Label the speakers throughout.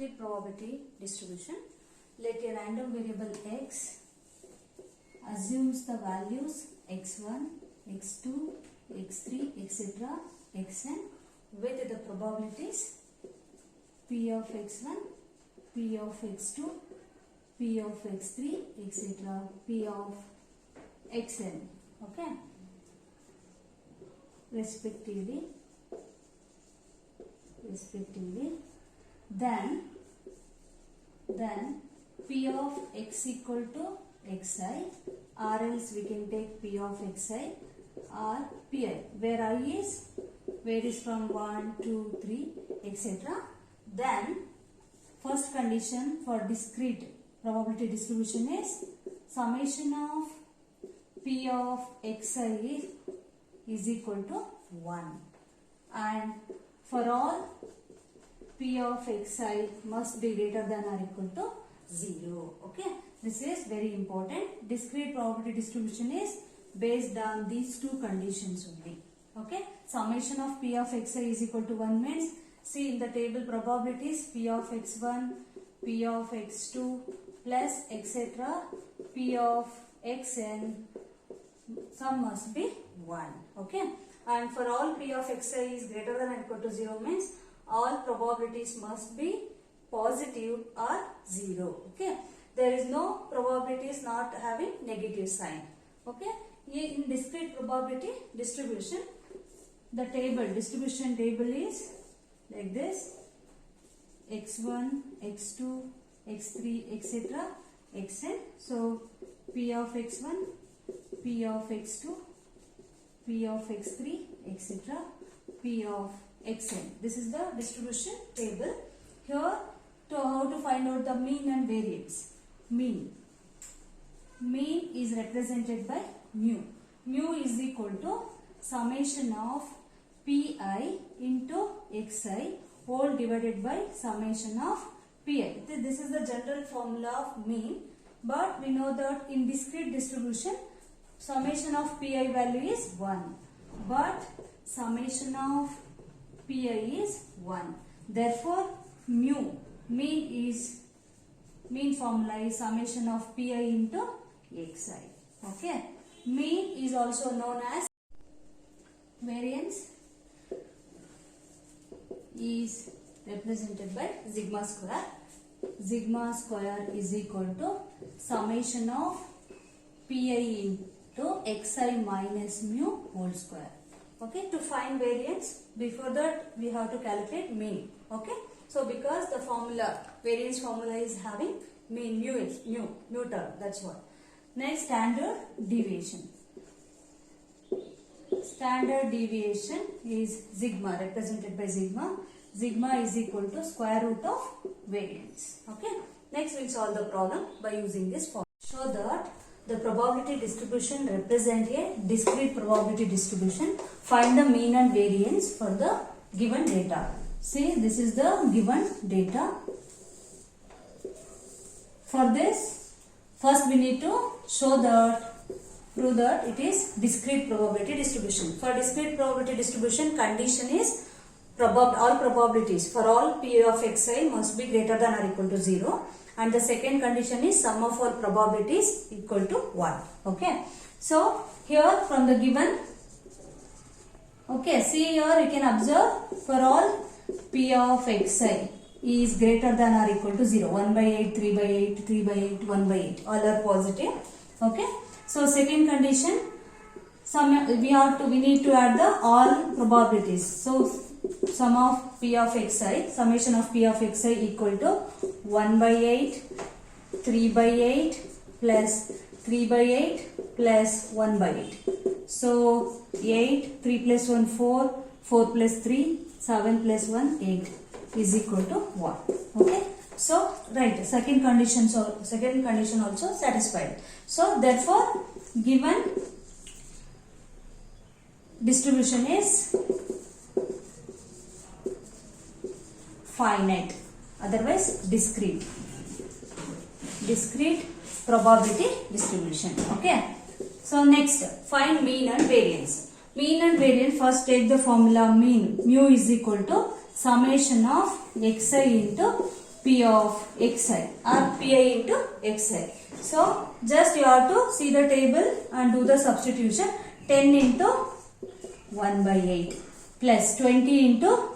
Speaker 1: discrete probability distribution. Let a random variable x assumes the values x1, x2, x3, etc., xn with the probabilities p of x1, p of x2, p of x3, etc., p of xn, okay, respectively. Then p of x equal to xi, or else we can take p of xi or pi, where I is varies from 1, 2, 3, etc. Then first condition for discrete probability distribution is summation of p of xi is equal to 1, and for all p of xi must be greater than or equal to 0. Okay, this is very important. Discrete probability distribution is based on these two conditions only. Okay, summation of p of xi is equal to 1 means, see in the table probabilities, p of x1, p of x2 plus etc., p of xn, sum must be 1. Okay, and for all p of xi is greater than or equal to 0 means all probabilities must be positive or 0. Okay, there is no probabilities not having negative sign. Okay, in discrete probability distribution, the distribution table is like this: x1, x2, x3, etc., xn. So p of x1, p of x2, p of x3, etc., p of xn. This is the distribution table. Here, to how to find out the mean and variance. Mean is represented by mu. Mu is equal to summation of pi into xi whole divided by summation of pi. This is the general formula of mean, but we know that in discrete distribution summation of pi value is 1, but summation of pi is 1. Therefore, mean formula is summation of pi into xi. Okay, mean is also known as variance, is represented by sigma square. Sigma square is equal to summation of pi into xi minus mu whole square. Okay, to find variance, before that we have to calculate mean. Okay, so because the variance formula is having mean, mu term, that's what. Next, standard deviation. Standard deviation is sigma, represented by sigma. Sigma is equal to square root of variance. Okay, next we'll solve the problem by using this formula. Show that the probability distribution represents a discrete probability distribution. Find the mean and variance for the given data. See, this is the given data. For this, first we need to prove that it is discrete probability distribution. For discrete probability distribution, condition is all probabilities for all p of xi must be greater than or equal to 0. And the second condition is sum of all probabilities equal to 1. Okay. So, here from the given, okay, see here you can observe for all p of xi is greater than or equal to 0. 1 by 8, 3 by 8, 3 by 8, 1 by 8. All are positive. Okay. So, second condition, we need to add the all probabilities. So, sum of p of xi, summation of p of xi equal to 1 by 8, 3 by 8 plus 3 by 8 plus 1 by 8. So 8, 3 plus 1, 4, 4 plus 3, 7 plus 1, 8 is equal to 1. Okay. So right, second condition also satisfied. So therefore, given distribution is finite, otherwise discrete probability distribution. Okay, so next find mean and variance. Mean and variance, first take the formula mean. Mu is equal to summation of xi into P of xi or Pi into xi. So just you have to see the table and do the substitution. 10 into 1 by 8 plus 20 into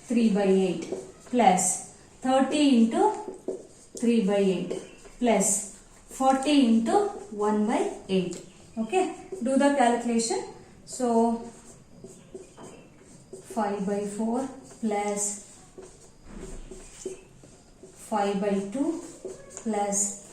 Speaker 1: 3 by 8 plus 30 into 3 by 8 plus 40 into 1 by 8. Okay, do the calculation. So 5 by 4 plus 5 by 2 plus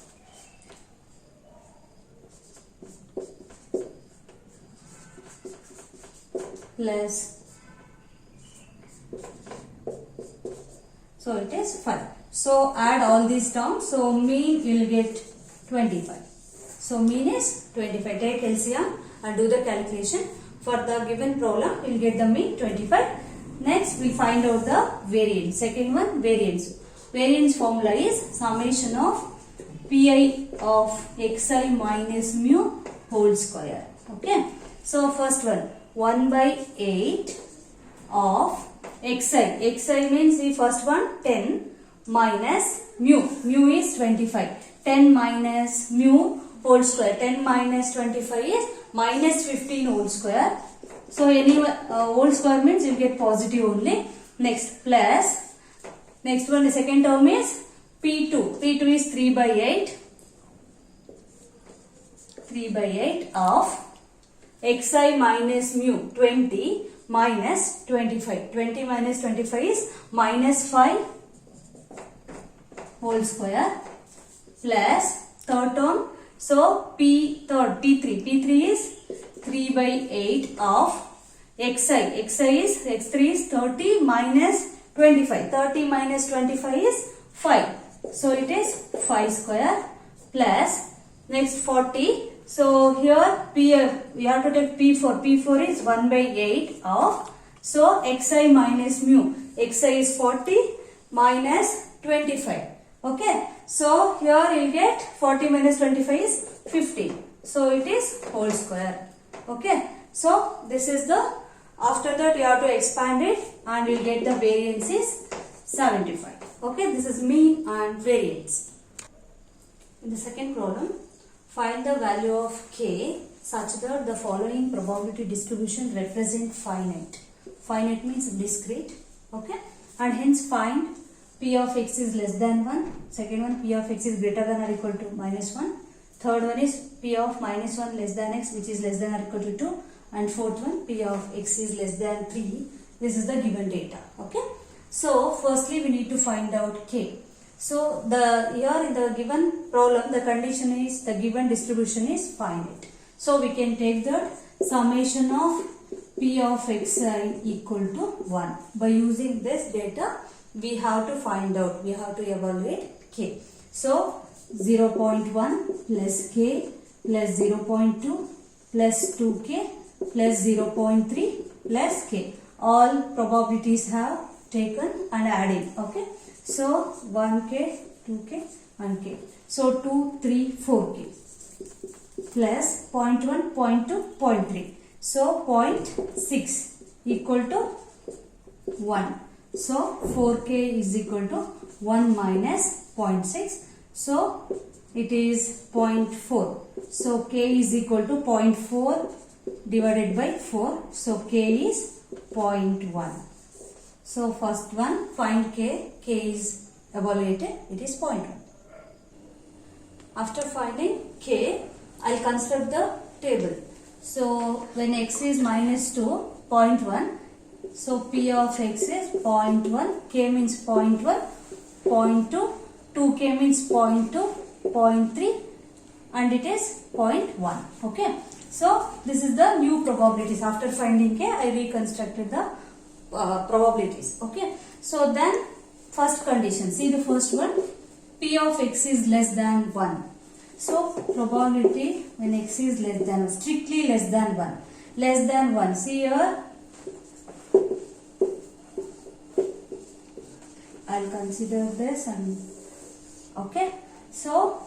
Speaker 1: so it is 5. So add all these terms. So mean you will get 25. So mean is 25. Take LCM and do the calculation. For the given problem you will get the mean 25. Next we find out the variance. Second one, variance. Variance formula is summation of Pi of xi minus mu whole square. Okay. So first one, 1 by 8 of xi. Xi means the first one 10 minus mu. Mu is 25. 10 minus mu whole square. 10 minus 25 is minus 15 whole square. So any whole square means you get positive only. Next plus. Next one, the second term is P2. P2 is 3 by 8. 3 by 8 of xi minus mu 20 minus 25. 20 minus 25 is minus 5 whole square plus third term. So P3 is 3 by 8 of xi. Xi is x3 is 30 minus 25. 30 minus 25 is 5. So it is 5 square plus next 40. So here P we have to take P4. P4 is 1 by 8 of, so xi minus mu. Xi is 40 minus 25. Okay. So here you get 40 minus 25 is 15. So it is whole square. Okay. So this is the, after that you have to expand it and you get the variance is 75. Okay. This is mean and variance. In the second problem, find the value of k such that the following probability distribution represent finite. Finite means discrete. Okay. And hence find P of x is less than 1. Second one, P of x is greater than or equal to minus 1. Third one is P of minus 1 less than x, which is less than or equal to 2. And fourth one, P of x is less than 3. This is the given data. Okay. So firstly we need to find out k. So here in the given problem the condition is the given distribution is finite. So we can take the summation of P of xi equal to 1. By using this data we have to find out, we have to evaluate k. So 0.1 plus k plus 0.2 plus 2k plus 0.3 plus k. All probabilities have taken and added. Okay. So 1k, 2k and k. So 2, 3, 4k plus 0.1, 0.2, 0.3. So 0.6 equal to 1. So 4k is equal to 1 minus 0.6. So it is 0.4. So k is equal to 0.4 divided by 4. So k is 0.1. So first one, find k. K is evaluated. It is 0.1. After finding k, I'll construct the table. So when x is minus 2, 0.1. So P of x is 0.1. K means 0.1. 0.2. 2k means 0.2. 0.3. And it is 0.1. Okay. So this is the new probabilities. After finding k, I reconstructed the probabilities. Okay. So then first condition. See the first one. P of x is less than 1. So probability when x is less than, strictly less than 1. Less than 1. See here. I'll consider this and okay. So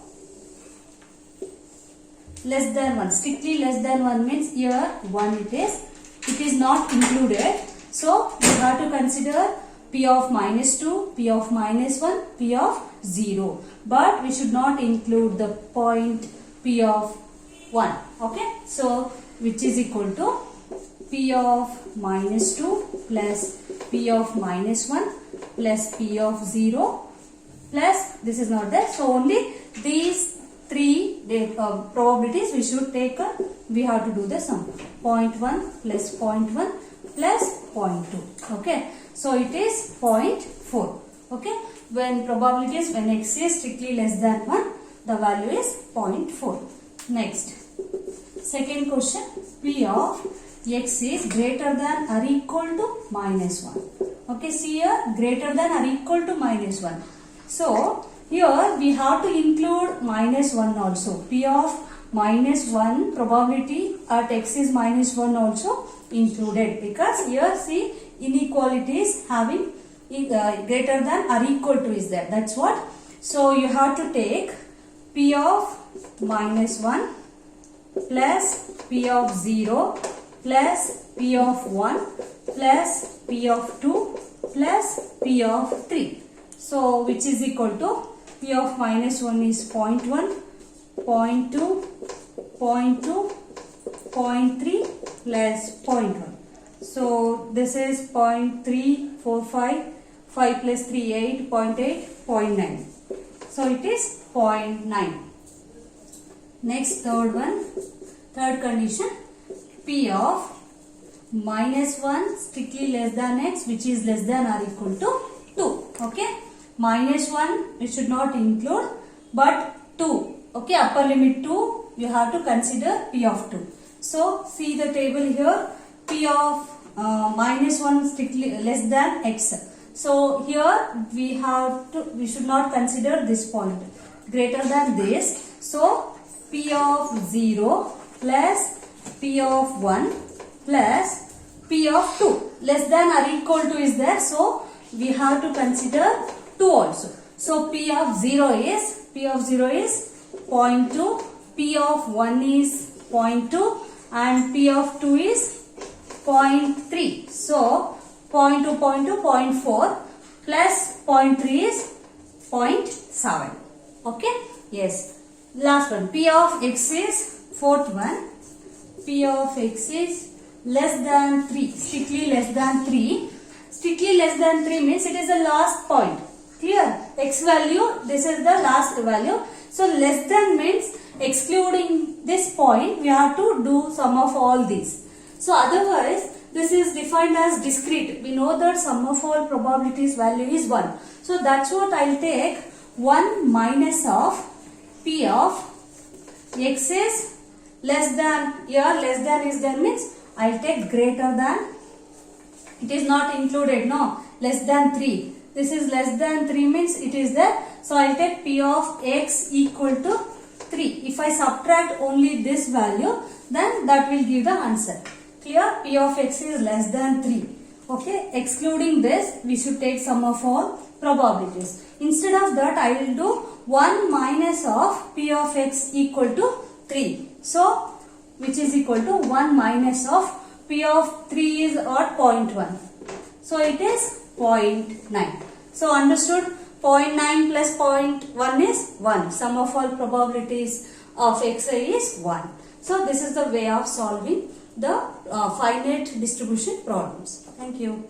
Speaker 1: less than 1. Strictly less than 1 means here 1 it is not included. So we have to consider P of minus 2, P of minus 1, P of 0. But we should not include the point P of 1. Okay. So, which is equal to P of minus 2 plus P of minus 1 plus P of 0 plus this is not there. So, only these three probabilities we should take, we have to do the sum. 0.1 plus 0.1 plus 0.2. Okay. So, it is 0.4. Okay. When probabilities, when x is strictly less than 1, the value is 0.4. Next. Second question. P of x is greater than or equal to minus 1. Okay. See here, greater than or equal to minus 1. So, here we have to include minus 1 also. P of minus 1 probability at x is minus 1 also included, because here see inequalities having greater than or equal to is there. That's what. So, you have to take P of minus 1 plus P of 0 plus P of 1 plus P of 2 plus P of 3. So, which is equal to P of minus 1 is 0.1, 0.2, 0.2, 0.3 plus 0.1. So, this is 0.345, 5 plus 3, 8, 0.8, 0.9. So, it is 0.9. Next, third one, third condition, P of minus 1 strictly less than x, which is less than or equal to 2. Okay. Minus 1 we should not include, but 2. Okay. Upper limit 2, you have to consider P of 2. So, see the table here, P of minus 1 strictly less than x. So, here we should not consider this point greater than this. So, P of 0 plus P of 1 plus P of 2 less than or equal to is there. So, we have to consider 2 also. So, P of 0 is 0.2, P of 1 is 0.2 and P of 2 is 0.3. So, 0.2, 0.2, 0.4 plus 0.3 is 0.7. Okay. Yes. Last one. P of x is fourth one. P of x is less than 3. Strictly less than 3. Strictly less than 3 means it is the last point. Clear? X value, this is the last value. So, less than means excluding this point, we have to do sum of all these. So, otherwise, this is defined as discrete. We know that sum of all probabilities value is 1. So, that's what I will take 1 minus of P of x is less than, here less than is there means I will take greater than, it is not included, no, less than 3. This is less than 3 means it is there. So, I will take P of x equal to 3. If I subtract only this value, then that will give the answer. Clear? P of x is less than 3. Okay. Excluding this, we should take sum of all probabilities. Instead of that, I will do 1 minus of P of x equal to 3. So, which is equal to 1 minus of P of 3 is at 0.1. So, it is 0.9. So, understood? 0.9 plus 0.1 is 1. Sum of all probabilities of xi is 1. So, this is the way of solving the finite distribution problems. Thank you.